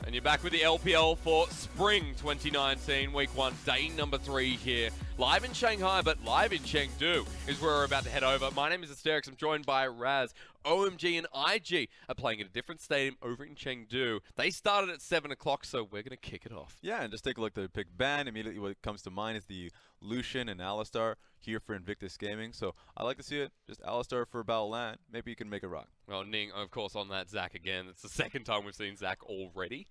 And you're back with the LPL for Spring 2019, Week 1, Day number 3 here. Live in Shanghai, but live in Chengdu is where we're about to head over. My name is Asterix. I'm joined by Raz. OMG and IG are playing at a different stadium over in Chengdu. They started at 7 o'clock, so we're going to kick it off. Yeah, and just take a look at the pick ban. Immediately what comes to mind is the Lucian and Alistar here for Invictus Gaming. So I like to see it. Just Alistar for Battleland. Maybe you can make it rock. Well, Ning, of course, on that Zach again. It's the second time we've seen Zach already.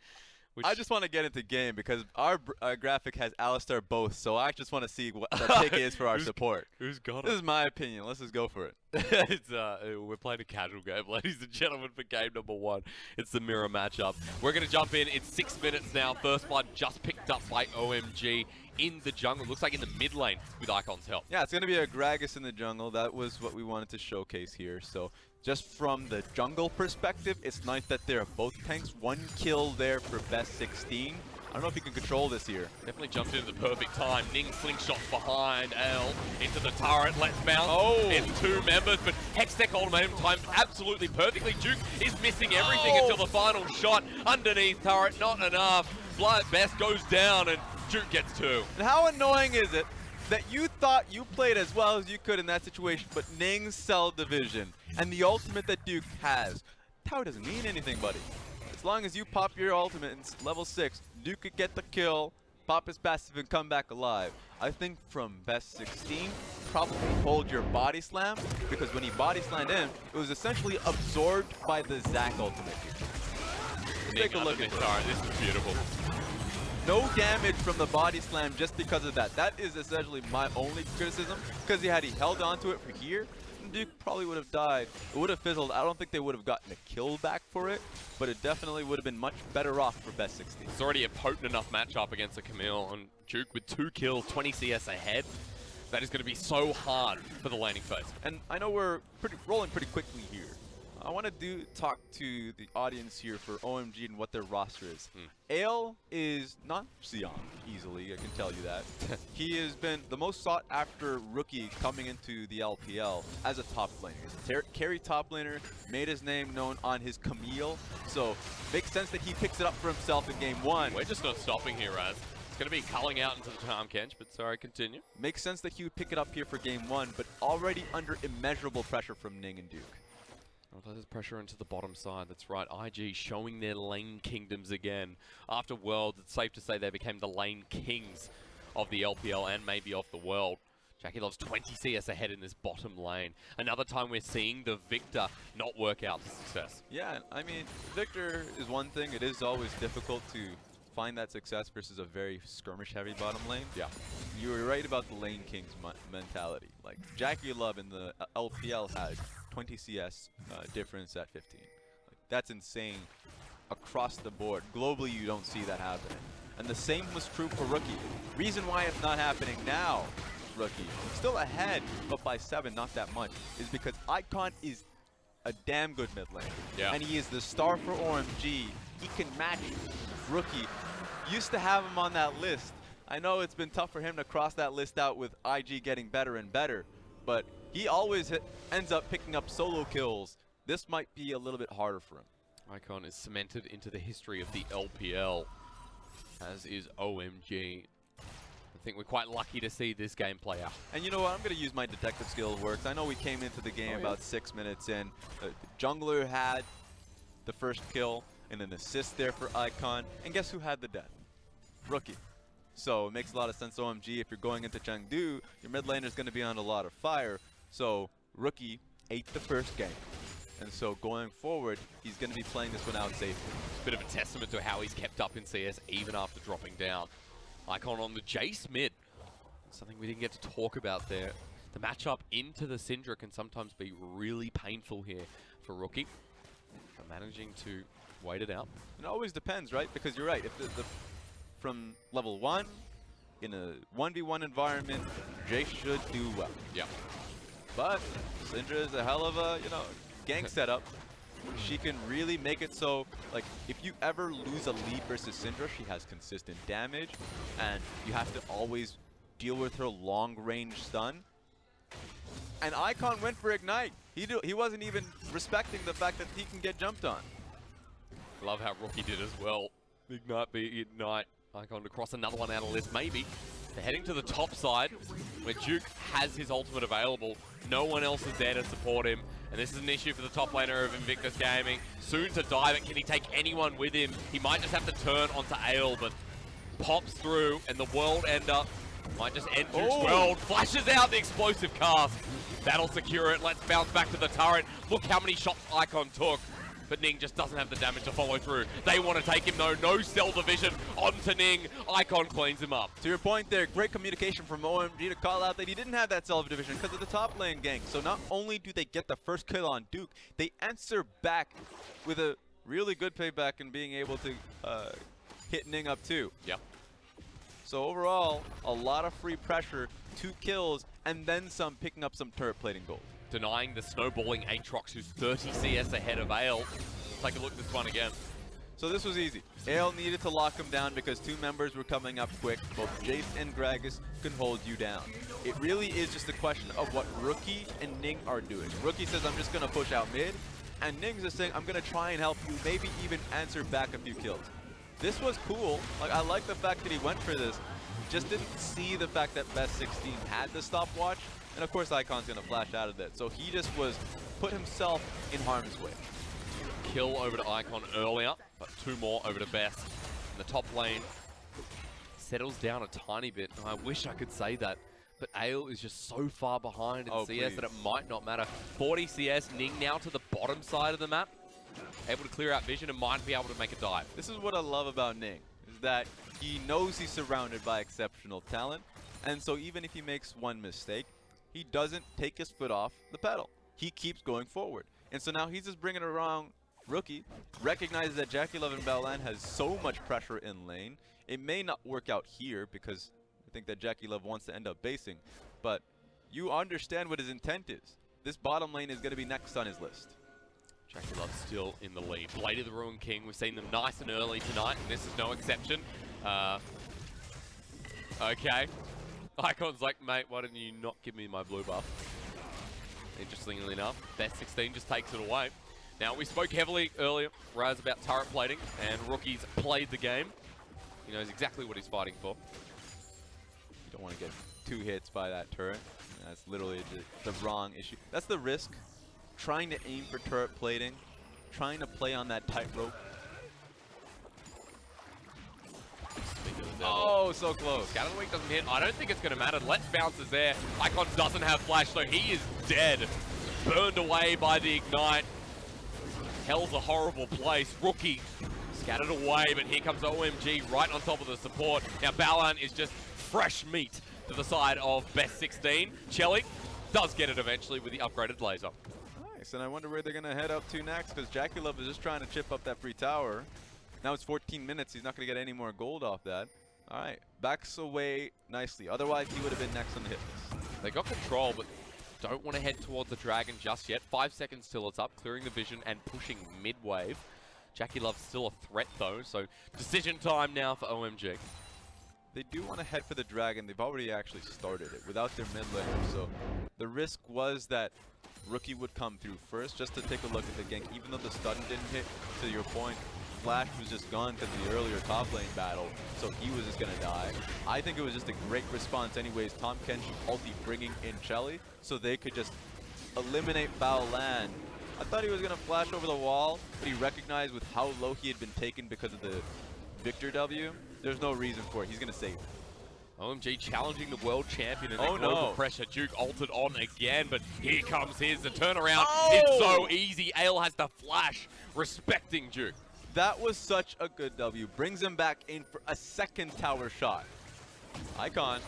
I just want to get into game because our graphic has Alistar both, so I just want to see what the pick is for our support. Who's got it? This is my opinion. Let's just go for it. We're playing a casual game, ladies and gentlemen, for game number 1. It's the mirror matchup. We're going to jump in. It's 6 minutes now. First blood just picked up by OMG in the jungle. Looks like in the mid lane with Icon's help. Yeah, it's going to be a Gragas in the jungle. That was what we wanted to showcase here. So just from the jungle perspective, it's nice that they're both tanks. 1 kill there for best 16. I don't know if you can control this here. Definitely jumped in at the perfect time. Ning slingshot behind L into the turret. Let's bounce. Oh! It's 2 members, but Hextech ultimatum timed absolutely perfectly. Duke is missing everything until the final shot. Underneath turret, not enough. Blood Best goes down and Duke gets 2. And how annoying is it that you thought you played as well as you could in that situation, but Ning's cell division and the ultimate that Duke has, Tower doesn't mean anything, buddy. As long as you pop your ultimate in level 6, Duke could get the kill, pop his passive, and come back alive. I think from best 16, probably hold your body slam, because when he body slammed in, it was essentially absorbed by the Zac ultimate here. Take a look at this. This is beautiful. No damage from the body slam just because of that. That is essentially my only criticism, because had he held onto it for here, Duke probably would have died. It would have fizzled. I don't think they would have gotten a kill back for it, but it definitely would have been much better off for best 16. It's already a potent enough matchup against a Camille on Duke with 2 kills, 20 CS ahead. That is going to be so hard for the laning phase. And I know we're rolling pretty quickly here. I want to talk to the audience here for OMG and what their roster is. Ale is not Sion easily, I can tell you that. He has been the most sought after rookie coming into the LPL as a top laner. He's a carry top laner, made his name known on his Camille, so makes sense that he picks it up for himself in game 1. We're just not stopping here, Raz. It's going to be culling out into the Tom Kench, but sorry, continue. Makes sense that he would pick it up here for game 1, but already under immeasurable pressure from Ning and Duke. Oh, there's pressure into the bottom side. That's right. IG showing their lane kingdoms again. After Worlds, it's safe to say they became the lane kings of the LPL and maybe of the world. Jackie loves 20 CS ahead in this bottom lane. Another time we're seeing the Victor not work out to success. Yeah, I mean, Victor is one thing. It is always difficult to find that success versus a very skirmish-heavy bottom lane. Yeah. You were right about the lane kings mentality. Like, Jackie Love in the LPL had 20 CS difference at 15. Like, that's insane across the board. Globally, you don't see that happening. And the same was true for Rookie. Reason why it's not happening now, Rookie, still ahead, but by 7, not that much, is because Icon is a damn good mid laner. Yeah. And he is the star for OMG. He can match Rookie. Used to have him on that list. I know it's been tough for him to cross that list out with IG getting better and better, but he always ends up picking up solo kills. This might be a little bit harder for him. Icon is cemented into the history of the LPL, as is OMG. I think we're quite lucky to see this game play out. And you know what? I'm going to use my detective skill works. I know we came into the game about 6 minutes in. The jungler had the first kill and an assist there for Icon. And guess who had the death? Rookie. So it makes a lot of sense, OMG, if you're going into Chengdu, your mid laner is going to be on a lot of fire. So Rookie ate the first game. And so going forward, he's going to be playing this one out safely. It's a bit of a testament to how he's kept up in CS even after dropping down. Icon on the Jace mid. Something we didn't get to talk about there. The matchup into the Syndra can sometimes be really painful here for Rookie. But managing to wait it out. It always depends, right? Because you're right. If from level 1, in a 1v1 environment, Jace should do well. Yeah. But Syndra is a hell of a, gang setup. She can really make it so, like, if you ever lose a lead versus Syndra, she has consistent damage, and you have to always deal with her long-range stun. And Icon went for Ignite. He wasn't even respecting the fact that he can get jumped on. Love how Rookie did as well. Ignite be Ignite. Icon to cross another one out of the list, maybe. They're heading to the top side, where Duke has his ultimate available. No one else is there to support him. And this is an issue for the top laner of Invictus Gaming. Soon to dive it. Can he take anyone with him? He might just have to turn onto Ale, but pops through, and the World Ender might just end Duke's world. Flashes out the explosive cast. That'll secure it. Let's bounce back to the turret. Look how many shots Icon took. But Ning just doesn't have the damage to follow through. They want to take him though. No cell division onto Ning. Icon cleans him up. To your point there, great communication from OMG to call out that he didn't have that cell division because of the top lane gank. So not only do they get the first kill on Duke, they answer back with a really good payback and being able to hit Ning up too. Yep. So overall, a lot of free pressure, 2 kills, and then some, picking up some turret plating gold. Denying the snowballing Aatrox, who's 30 CS ahead of Ale. Take a look at this one again. So this was easy. Ale needed to lock him down because 2 members were coming up quick. Both Jace and Gragas can hold you down. It really is just a question of what Rookie and Ning are doing. Rookie says, I'm just going to push out mid. And Ning's just saying, I'm going to try and help you, maybe even answer back a few kills. This was cool. Like, I like the fact that he went for this. Just didn't see the fact that Best 16 had the stopwatch. And of course, Icon's going to flash out of that. So he just put himself in harm's way. Kill over to Icon earlier, but 2 more over to Best. And the top lane settles down a tiny bit. I wish I could say that, but Ale is just so far behind in CS that it might not matter. 40 CS, Ning now to the bottom side of the map. Able to clear out vision and might be able to make a dive. This is what I love about Ning, is that he knows he's surrounded by exceptional talent. And so even if he makes one mistake, he doesn't take his foot off the pedal. He keeps going forward. And so now he's just bringing it around Rookie, recognizes that JackeyLove and Balan has so much pressure in lane. It may not work out here because I think that JackeyLove wants to end up basing, but you understand what his intent is. This bottom lane is going to be next on his list. JackeyLove still in the lead. Blade of the Ruined King, we've seen them nice and early tonight, and this is no exception. Okay. Icon's like, mate, why didn't you not give me my blue buff? Interestingly enough, Best 16 just takes it away. Now, we spoke heavily earlier, Raz, about turret plating, and Rookie's played the game. He knows exactly what he's fighting for. You don't want to get 2 hits by that turret. That's literally the wrong issue. That's the risk. Trying to aim for turret plating, trying to play on that tightrope. Oh, so close. Scatter the Weak doesn't hit. I don't think it's going to matter. Let's bounce is there. Icon doesn't have flash, so he is dead. Burned away by the Ignite. Hell's a horrible place. Rookie scattered away, but here comes OMG right on top of the support. Now Balan is just fresh meat to the side of Best 16. Chelly does get it eventually with the upgraded laser. Nice, and I wonder where they're going to head up to next, because JackeyLove is just trying to chip up that free tower. Now it's 14 minutes. He's not going to get any more gold off that. All right, backs away nicely. Otherwise, he would have been next on the hit list. They got control, but don't want to head towards the dragon just yet. 5 seconds till it's up, clearing the vision and pushing mid-wave. JackeyLove's still a threat, though, so decision time now for OMG. They do want to head for the dragon. They've already actually started it without their mid laner, so the risk was that Rookie would come through first just to take a look at the gank, even though the stun didn't hit, to your point. Flash was just gone because of the earlier top lane battle, so he was just going to die. I think it was just a great response anyways. Tom Kenshi ulti bringing in Chelly so they could just eliminate Baolan. I thought he was going to flash over the wall, but he recognized with how low he had been taken because of the Victor W, there's no reason for it. He's going to save it. OMG challenging the world champion in that global pressure. Duke altered on again, but here comes his. The turnaround is so easy. Ale has the flash, respecting Duke. That was such a good W. Brings him back in for a second tower shot. Icon.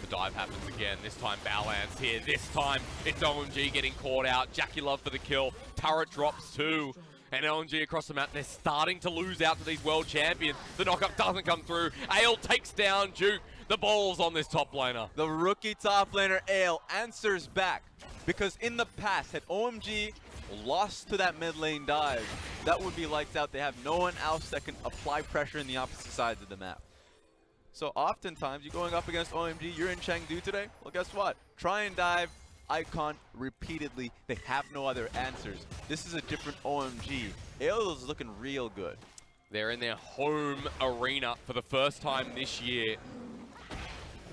The dive happens again. This time Balan's here. This time it's OMG getting caught out. JackeyLove for the kill. Turret drops too. And OMG across the map. They're starting to lose out to these world champions. The knockup doesn't come through. Ale takes down Duke. The ball's on this top laner. The rookie top laner, Ale, answers back. Because in the past, had OMG lost to that mid lane dive, that would be lights out. They have no one else that can apply pressure in the opposite sides of the map. So oftentimes, you're going up against OMG, you're in Chengdu today, well guess what? Try and dive Icon repeatedly. They have no other answers. This is a different OMG. Ale is looking real good. They're in their home arena for the first time this year.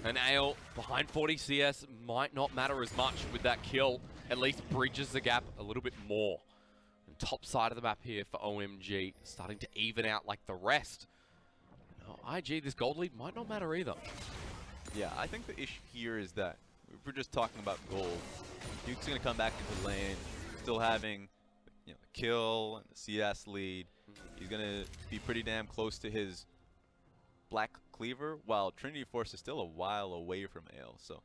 And Ale behind 40 CS might not matter as much with that kill. At least bridges the gap a little bit more. And top side of the map here for OMG, starting to even out like the rest. Now, IG, this gold lead might not matter either. Yeah, I think the issue here is that if we're just talking about gold, Duke's going to come back into the lane, still having the kill and the CS lead. He's going to be pretty damn close to his Black Cleaver, while Trinity Force is still a while away from Ale. So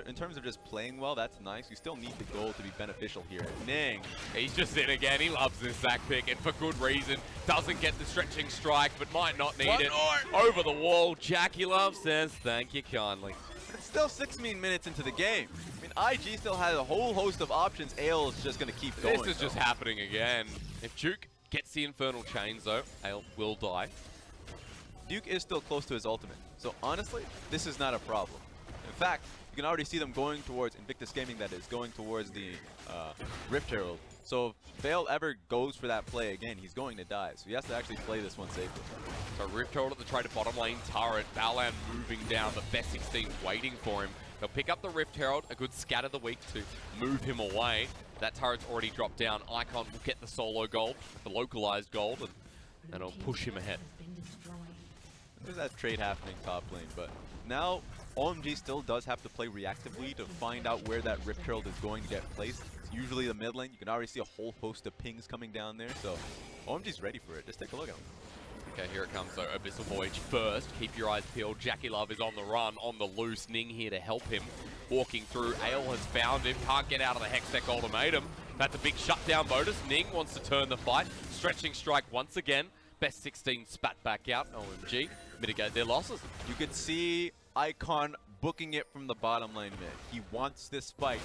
in terms of just playing well, that's nice. You still need the gold to be beneficial here. Ning, he's just in again. He loves this Zach pick, and for good reason. Doesn't get the stretching strike, but might not need it. Over the wall, Jackie Love says, thank you kindly. It's still 16 minutes into the game. I mean, IG still has a whole host of options. Ale is just going to keep going. This is just happening again. If Duke gets the Infernal Chains, though, Ale will die. Duke is still close to his ultimate. So honestly, this is not a problem. In fact, you can already see them going towards Invictus Gaming, that is, going towards the Rift Herald. So if Vale ever goes for that play again, he's going to die. So he has to actually play this one safely. So Rift Herald at the trade bottom lane turret. Balan moving down. The best 16 waiting for him. They'll pick up the Rift Herald, a good scat of the week to move him away. That turret's already dropped down. Icon will get the solo gold, the localized gold, and that'll push him ahead. There's that trade happening top lane, but now OMG still does have to play reactively to find out where that Rift Herald is going to get placed. It's usually the mid lane. You can already see a whole host of pings coming down there, so OMG's ready for it. Just take a look at him. Okay, here it comes, though. Abyssal Voyage first. Keep your eyes peeled. Jackie Love is on the run, on the loose. Ning here to help him. Walking through. Ale has found him. Can't get out of the Hextech ultimatum. That's a big shutdown bonus. Ning wants to turn the fight. Stretching strike once again. Best 16 spat back out. OMG mitigate their losses. You could see Icon booking it from the bottom lane mid. He wants this fight.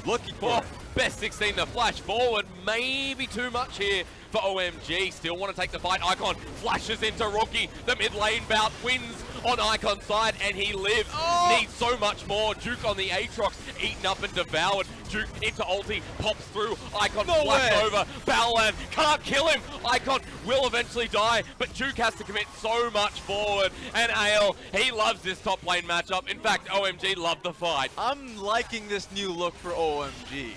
Looking for it. Best 16 to flash forward. Maybe too much here for OMG. Still want to take the fight. Icon flashes into Rookie. The mid lane bout wins on Icon's side, and he lives. Needs so much more. Duke on the Aatrox, eaten up and devoured. Duke into ulti, pops through. Icon flash over. Balan can't kill him. Icon will eventually die, but Duke has to commit so much forward. And Ale, he loves this top lane matchup. In fact, OMG loved the fight. I'm liking this new look for OMG.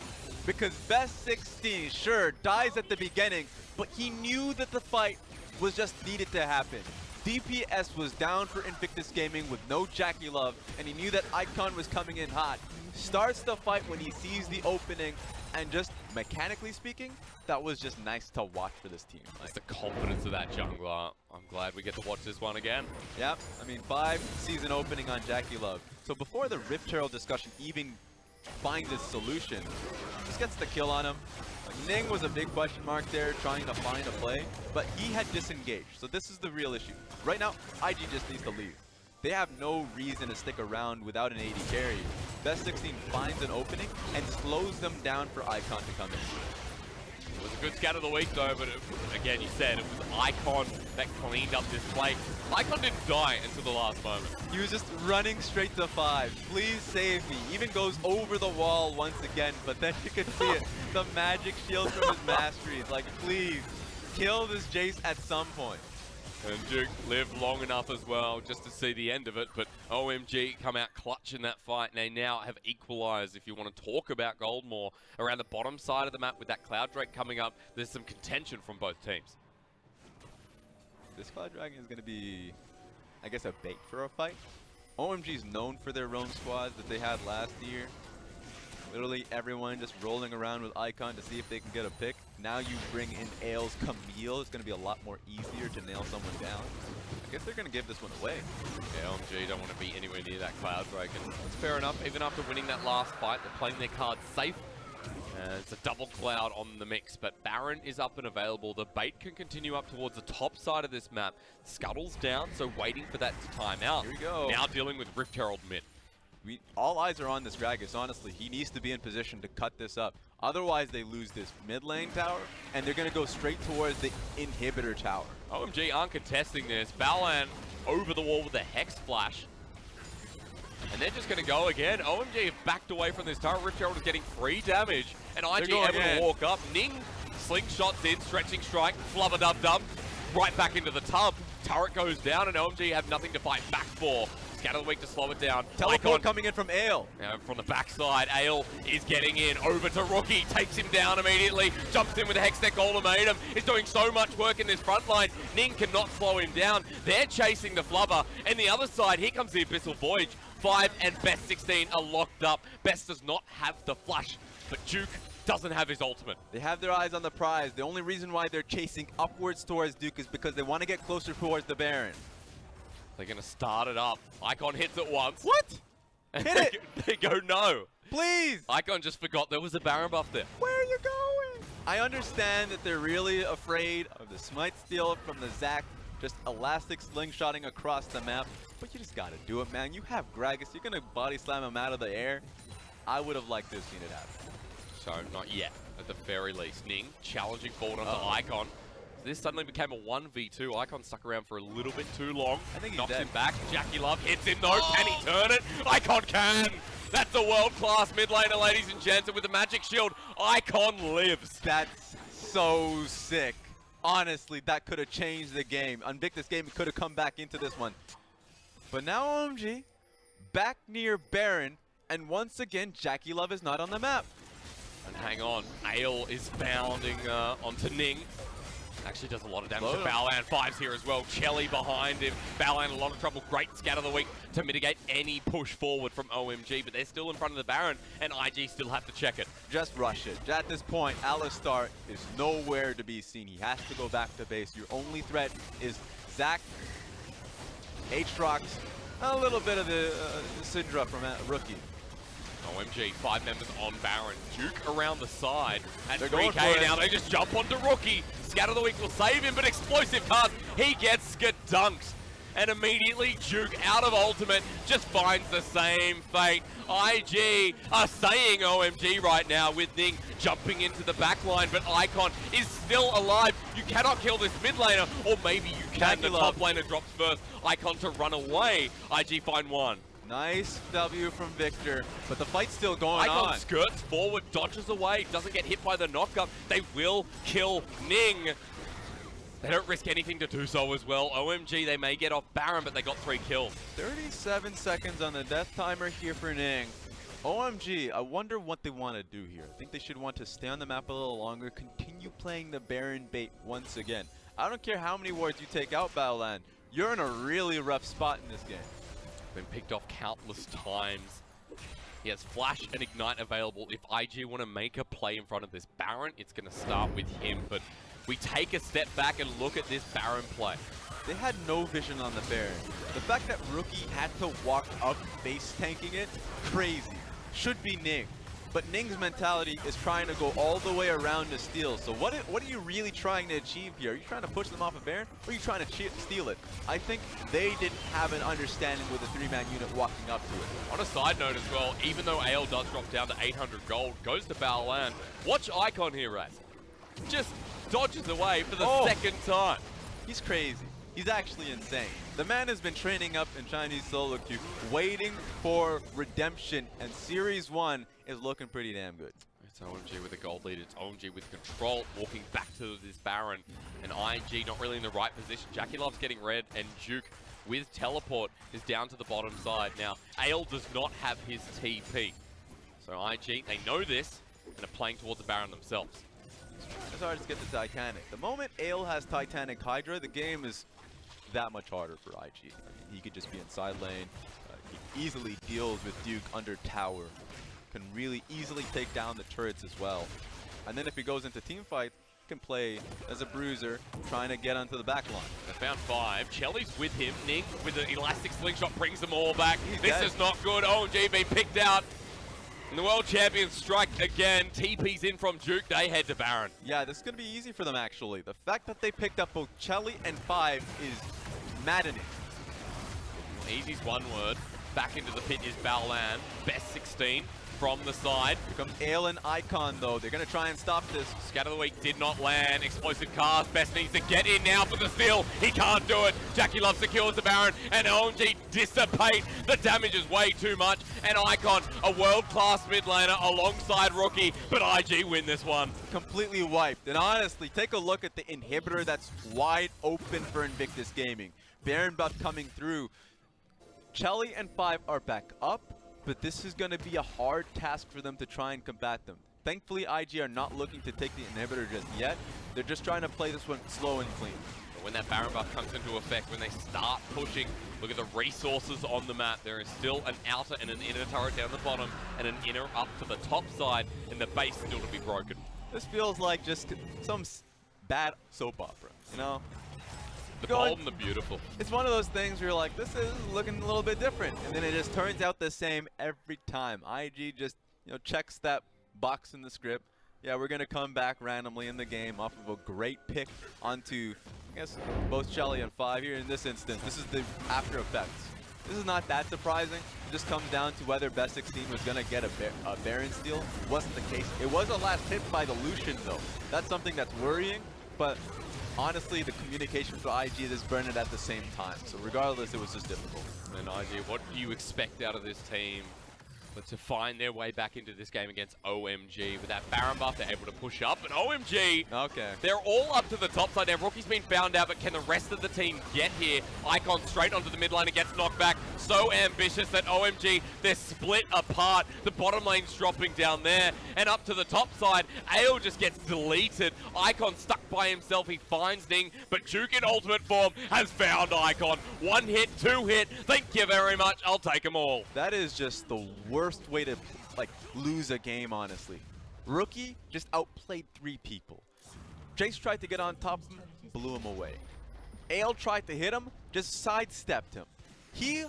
Because best 16, sure, dies at the beginning, but he knew that the fight was just needed to happen. DPS was down for Invictus Gaming with no Jackie Love, and he knew that Icon was coming in hot. Starts the fight when he sees the opening, and just mechanically speaking, that was just nice to watch for this team. It's the confidence of that jungler. I'm glad we get to watch this one again. Yep, I mean, 5 season opening on Jackie Love. So before the Rift Herald discussion even finds its solution, just gets the kill on him. Ning was a big question mark there, trying to find a play, but he had disengaged. So this is the real issue. Right now, IG just needs to leave. They have no reason to stick around without an AD carry. Best 16 finds an opening and slows them down for Icon to come in. It was a good scat of the week, though, but again, you said it was Icon that cleaned up this play. Icon didn't die until the last moment. He was just running straight to 5. Please save me. Even goes over the wall once again, but then you can see it. The magic shield from his masteries. Like, please, kill this Jace at some point. And Duke lived long enough as well just to see the end of it, but OMG come out clutch in that fight, and they now have equalized. If you want to talk about Goldmore around the bottom side of the map with that Cloud Drake coming up, there's some contention from both teams. This Cloud Dragon is going to be, I guess, a bait for a fight. OMG is known for their roam squads that they had last year. Literally everyone just rolling around with Icon to see if they can get a pick. Now you bring in Ale's Camille. It's going to be a lot more easier to nail someone down. I guess they're going to give this one away. Yeah, OMG don't want to be anywhere near that Cloud Drake, and it's fair enough. Even after winning that last fight, they're playing their cards safe. It's a double Cloud on the mix, but Baron is up and available. The bait can continue up towards the top side of this map. Scuttle's down, so waiting for that to time out. Here we go. Now dealing with Rift Herald mid. All eyes are on this Gragas, honestly. He needs to be in position to cut this up. Otherwise, they lose this mid lane tower, and they're going to go straight towards the inhibitor tower. OMG aren't contesting this. Balan over the wall with a Hex Flash. And they're just going to go again. OMG have backed away from this tower. Rift Herald is getting free damage. And IG able to walk up. Ning slingshots in, stretching strike, flubber-dub-dub. right back into the tub. Turret goes down, and OMG have nothing to fight back for. Scatter the weak to slow it down. Teleport coming in from Ale. Now from the backside, Ale is getting in. Over to Rookie, takes him down immediately. Jumps in with a Hextech ultimatum. Is doing so much work in this front line. Ning cannot slow him down. They're chasing the Flubber. And the other side, here comes the Abyssal Voyage. 5 and Best 16 are locked up. Best does not have the flash, but Duke doesn't have his ultimate. They have their eyes on the prize. The only reason why they're chasing upwards towards Duke is because they want to get closer towards the Baron. They're going to start it up. Icon hits it once. What? Hit it! They go, no. Please! Icon just forgot there was a Baron buff there. Where are you going? I understand that they're really afraid of the Smite steal from the Zac, just elastic slingshotting across the map, but you just gotta do it, man. You have Gragas, you're gonna body slam him out of the air. I would have liked to have seen it happen. So, not yet, at the very least. Ning challenging forward onto Icon. This suddenly became a 1v2. Icon stuck around for a little bit too long. I think he's knocks dead. him back. Jackie Love hits him though. Can he turn it? Icon can! That's a world-class mid laner, ladies and gents. And with the magic shield, Icon lives. That's so sick. Honestly, that could have changed the game. Invictus game could have come back into this one. But now OMG, back near Baron, and once again, Jackie Love is not on the map. And hang on, Ale is bounding onto Ning. Actually does a lot of damage to Balan. 5's here as well. Chelly behind him. Balan a lot of trouble. Great scatter of the week to mitigate any push forward from OMG, but they're still in front of the Baron, and IG still have to check it. Just rush it. At this point, Alistar is nowhere to be seen. He has to go back to base. Your only threat is Zac, Aatrox, a little bit of the Syndra from Rookie. OMG, 5 members on Baron. Duke around the side at They're going 3k for now. it. They just jump onto Rookie. Scatter the week will save him, but explosive cast. He gets skadunked. And immediately Duke out of ultimate just finds the same fate. IG are saying OMG right now with Ning jumping into the back line, but Icon is still alive. You cannot kill this mid laner, or maybe you can. The top laner drops first. Icon to run away. IG find one. Nice W from Victor, but the fight's still going on. Icon skirts forward, dodges away, doesn't get hit by the knockup. They will kill Ning. They don't risk anything to do so as well. OMG, they may get off Baron, but they got 3 kills. 37 seconds on the death timer here for Ning. OMG, I wonder what they want to do here. I think they should want to stay on the map a little longer, continue playing the Baron bait once again. I don't care how many wards you take out, Battleland. You're in a really rough spot in this game. Been picked off countless times. He has Flash and Ignite available. If IG want to make a play in front of this Baron, it's going to start with him. But we take a step back and look at this Baron play. They had no vision on the Baron. The fact that Rookie had to walk up base tanking it, crazy. Should be Ning. But Ning's mentality is trying to go all the way around to steal. So what are you really trying to achieve here? Are you trying to push them off a Baron, or are you trying to steal it? I think they didn't have an understanding with a 3-man unit walking up to it. On a side note as well, even though Ale does drop down to 800 gold, goes to Battleland. Watch Icon here, Raz. Just dodges away for the second time. He's crazy. He's actually insane. The man has been training up in Chinese solo queue, waiting for redemption, and Series 1 is looking pretty damn good. It's OMG with a gold lead. It's OMG with control, walking back to this Baron. And IG not really in the right position. Jackie Love's getting red, and Duke with teleport is down to the bottom side. Now, Ale does not have his TP. So IG, they know this, and are playing towards the Baron themselves. It's hard to get the Titanic. The moment Ale has Titanic Hydra, the game is that much harder for IG. I mean, he could just be in side lane. He easily deals with Duke under tower. Can really easily take down the turrets as well. And then if he goes into team fight, he can play as a bruiser, trying to get onto the back line. They found 5. Chelly's with him. Ning with the elastic slingshot brings them all back. He's this dead. is not good. OMG being picked out. And the world champions strike again. TP's in from Duke. They head to Baron. Yeah, this is going to be easy for them, actually. The fact that they picked up both Chelly and 5 is maddening. Easy's one word. Back into the pit is Baolan. Best 16 from the side. Here comes Ale and Icon, though. They're going to try and stop this. Scatter the Week did not land. Explosive Cars. Best needs to get in now for the steal. He can't do it. Jackie Love secures the Baron, and OMG dissipate. The damage is way too much. And Icon, a world-class mid laner alongside Rookie, but IG win this one. Completely wiped. And honestly, take a look at the inhibitor that's wide open for Invictus Gaming. Baron buff coming through. Chelly and 5 are back up, but this is going to be a hard task for them to try and combat them. Thankfully, IG are not looking to take the inhibitor just yet. They're just trying to play this one slow and clean. But when that Baron buff comes into effect, when they start pushing, look at the resources on the map. There is still an outer and an inner turret down the bottom, and an inner up to the top side, and the base still to be broken. This feels like just some bad soap opera, you know? The bold and the beautiful. It's one of those things where you're like, this is looking a little bit different, and then it just turns out the same every time. IG just, you know, checks that box in the script. Yeah, we're gonna come back randomly in the game off of a great pick onto, I guess, both Shelly and 5 here in this instance. This is the after effects. This is not that surprising. It just comes down to whether Best 16 was gonna get a Baron steal. Wasn't the case. It was a last hit by the Lucian though. That's something that's worrying, but honestly, the communication for IG is burning at the same time. So regardless, it was just difficult. And IG, what do you expect out of this team? But to find their way back into this game against OMG. With that Baron buff, they're able to push up. And OMG, okay, they're all up to the top side now. Rookie's been found out, but can the rest of the team get here? Icon straight onto the mid lane and gets knocked back. So ambitious that OMG, they're split apart. The bottom lane's dropping down there. And up to the top side, Ale just gets deleted. Icon stuck by himself. He finds Ning, but Duke in ultimate form has found Icon. 1 hit, 2 hit. Thank you very much. I'll take them all. That is just the worst way to like lose a game, honestly. Rookie just outplayed 3 people. Jace tried to get on top of him, blew him away. Ale tried to hit him, just sidestepped him. He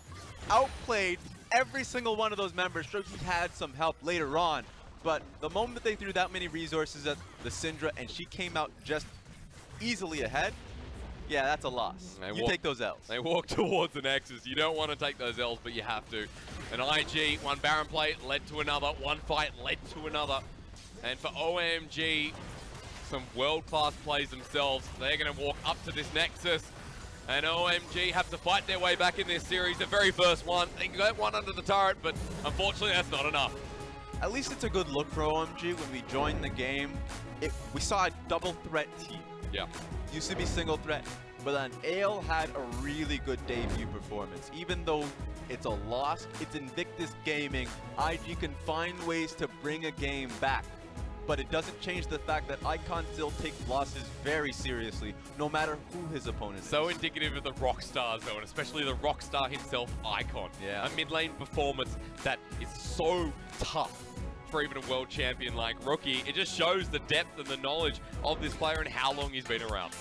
outplayed every single one of those members. Sure, he had some help later on, but the moment they threw that many resources at the Syndra and she came out just easily ahead, yeah, that's a loss. You take those L's. They walk towards the Nexus. You don't want to take those L's, but you have to. An IG, one Baron play led to another. One fight led to another. And for OMG, some world-class plays themselves. They're going to walk up to this Nexus. And OMG have to fight their way back in this series. The very first one. They got one under the turret, but unfortunately that's not enough. At least it's a good look for OMG. When we joined the game, we saw a double threat team. Yeah. Used to be single threat, but then Ale had a really good debut performance. Even though it's a loss, it's Invictus Gaming. IG can find ways to bring a game back, but it doesn't change the fact that Icon still takes losses very seriously, no matter who his opponent is. So indicative of the Rockstar zone, especially the Rockstar himself, Icon. Yeah. A mid lane performance that is so tough for even a world champion like Rookie. It just shows the depth and the knowledge of this player and how long he's been around.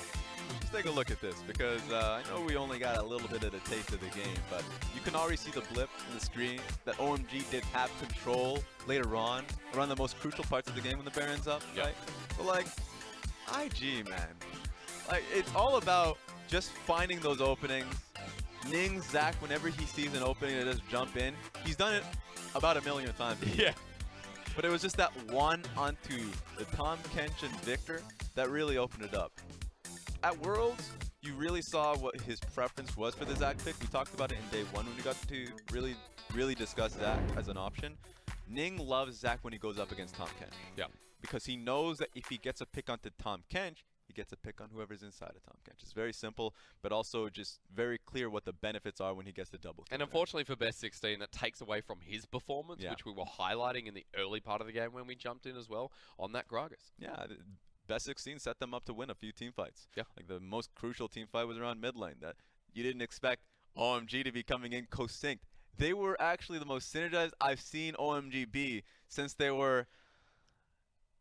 Let's take a look at this, because I know we only got a little bit of a taste of the game, but you can already see the blip in the screen that OMG did have control later on, around the most crucial parts of the game when the Baron's up, yep. Right? But like, IG, man, like it's all about just finding those openings. Ning, Zach, whenever he sees an opening to just jump in, he's done it about 1 million times. Yeah. But it was just that one onto the Tom, Kench, and Victor that really opened it up. At Worlds, you really saw what his preference was for the Zach pick. We talked about it in day 1 when we got to really discuss Zach as an option. Ning loves Zach when he goes up against Tom Kench. Yeah. Because he knows that if he gets a pick onto Tom Kench, he gets a pick on whoever's inside of Tom Kench. It's very simple, but also just very clear what the benefits are when he gets the double kill. And unfortunately for Best 16, that takes away from his performance, Yeah. which we were highlighting in the early part of the game when we jumped in as well on that Gragas. Yeah, Best 16 set them up to win a few team fights. Yeah. Like the most crucial team fight was around mid lane that you didn't expect OMG to be coming in co-synced. They were actually the most synergized I've seen OMG be since they were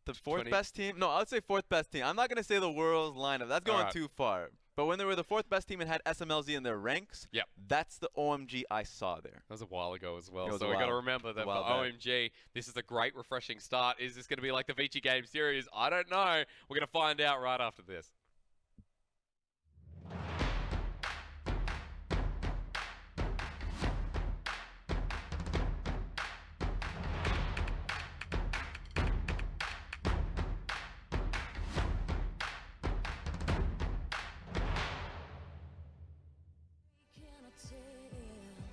the 4th best team. No, I would say 4th best team. I'm not going to say the world's lineup. That's going too far. But when they were the 4th best team and had SMLZ in their ranks, yep. That's the OMG I saw there. That was a while ago as well. So we got to remember that for OMG, this is a great refreshing start. Is this going to be like the Vici Game series? I don't know. We're going to find out right after this.